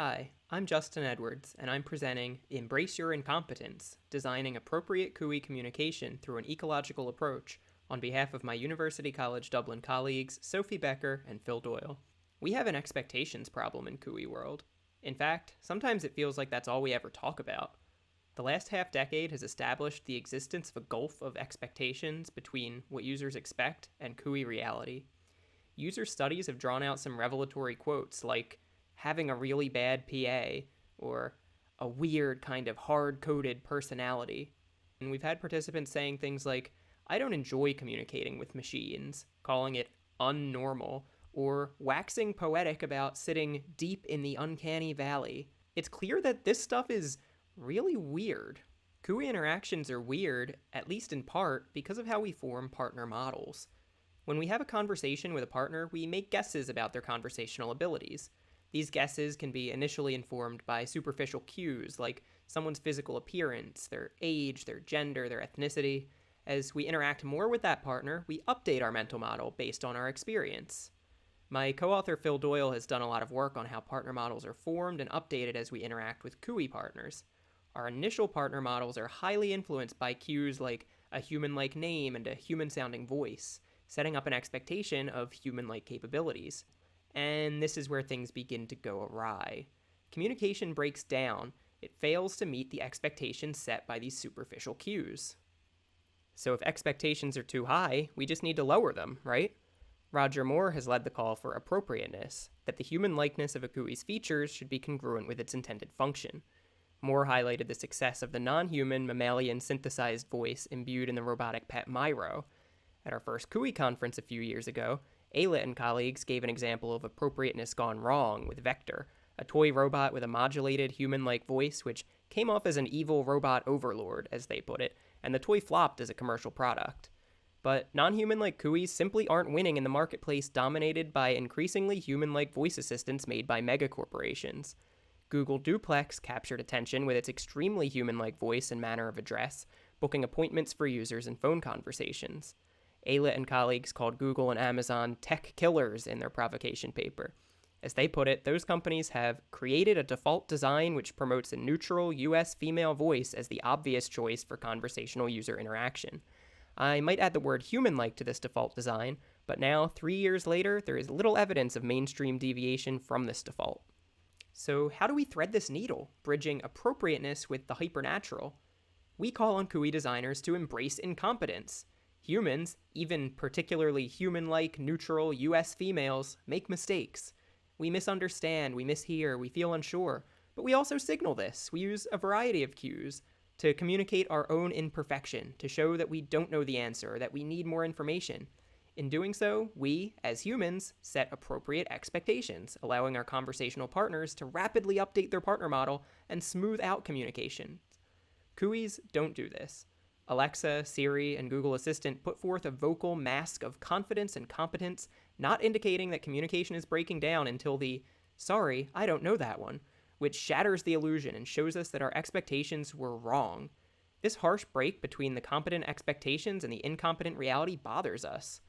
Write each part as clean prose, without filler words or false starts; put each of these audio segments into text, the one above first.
Hi, I'm Justin Edwards, and I'm presenting Embrace Your Incompetence, Designing Appropriate CUI Communication Through an Ecological Approach on behalf of my University College Dublin colleagues Sophie Becker and Phil Doyle. We have an expectations problem in CUI world. In fact, sometimes it feels like that's all we ever talk about. The last half-decade has established the existence of a gulf of expectations between what users expect and CUI reality. User studies have drawn out some revelatory quotes like, having a really bad PA, or a weird kind of hard-coded personality. And we've had participants saying things like, I don't enjoy communicating with machines, calling it unnormal, or waxing poetic about sitting deep in the uncanny valley. It's clear that this stuff is really weird. CUI interactions are weird, at least in part, because of how we form partner models. When we have a conversation with a partner, we make guesses about their conversational abilities. These guesses can be initially informed by superficial cues like someone's physical appearance, their age, their gender, their ethnicity. As we interact more with that partner, we update our mental model based on our experience. My co-author Phil Doyle has done a lot of work on how partner models are formed and updated as we interact with CUI partners. Our initial partner models are highly influenced by cues like a human-like name and a human-sounding voice, setting up an expectation of human-like capabilities. And this is where things begin to go awry. Communication breaks down. It fails to meet the expectations set by these superficial cues. So if expectations are too high, we just need to lower them, right? Roger Moore has led the call for appropriateness, that the human likeness of a CUI's features should be congruent with its intended function. Moore highlighted the success of the non-human mammalian synthesized voice imbued in the robotic pet Myro. At our first CUI conference a few years ago, Ayla and colleagues gave an example of appropriateness gone wrong with Vector, a toy robot with a modulated human-like voice which came off as an evil robot overlord, as they put it, and the toy flopped as a commercial product. But non-human-like CUIs simply aren't winning in the marketplace dominated by increasingly human-like voice assistants made by megacorporations. Google Duplex captured attention with its extremely human-like voice and manner of address, booking appointments for users and phone conversations. Ayla and colleagues called Google and Amazon tech killers in their provocation paper. As they put it, those companies have created a default design which promotes a neutral US female voice as the obvious choice for conversational user interaction. I might add the word human-like to this default design, but now, 3 years later, there is little evidence of mainstream deviation from this default. So how do we thread this needle, bridging appropriateness with the hypernatural? We call on CUI designers to embrace incompetence. Humans, even particularly human-like, neutral US females, make mistakes. We misunderstand, we mishear, we feel unsure, but we also signal this. We use a variety of cues to communicate our own imperfection, to show that we don't know the answer, that we need more information. In doing so, we, as humans, set appropriate expectations, allowing our conversational partners to rapidly update their partner model and smooth out communication. CUIs don't do this. Alexa, Siri, and Google Assistant put forth a vocal mask of confidence and competence, not indicating that communication is breaking down until the, sorry, I don't know that one, which shatters the illusion and shows us that our expectations were wrong. This harsh break between the competent expectations and the incompetent reality bothers us.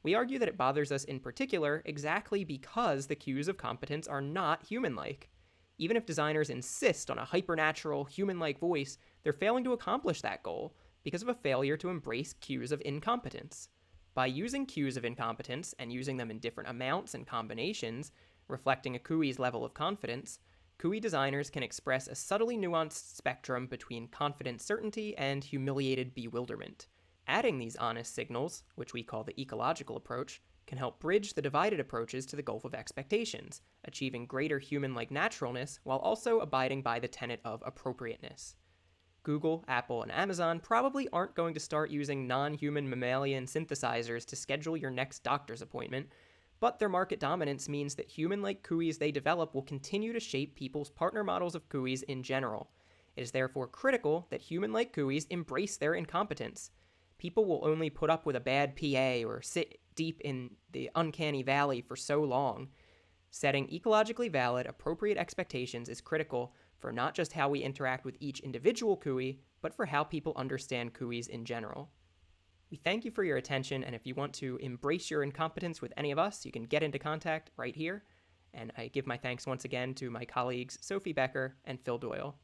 We argue that it bothers us in particular exactly because the cues of competence are not human-like. Even if designers insist on a hypernatural, human-like voice, they're failing to accomplish that goal because of a failure to embrace cues of incompetence. By using cues of incompetence and using them in different amounts and combinations, reflecting a CUI's level of confidence, CUI designers can express a subtly nuanced spectrum between confident certainty and humiliated bewilderment. Adding these honest signals, which we call the ecological approach, can help bridge the divided approaches to the gulf of expectations, achieving greater human-like naturalness while also abiding by the tenet of appropriateness. Google, Apple, and Amazon probably aren't going to start using non-human mammalian synthesizers to schedule your next doctor's appointment, but their market dominance means that human-like CUIs they develop will continue to shape people's partner models of CUIs in general. It is therefore critical that human-like CUIs embrace their incompetence. People will only put up with a bad PA or sit deep in the uncanny valley for so long. Setting ecologically valid, appropriate expectations is critical for not just how we interact with each individual CUI, but for how people understand CUIs in general. We thank you for your attention, and if you want to embrace your incompetence with any of us, you can get into contact right here. And I give my thanks once again to my colleagues Sophie Becker and Phil Doyle.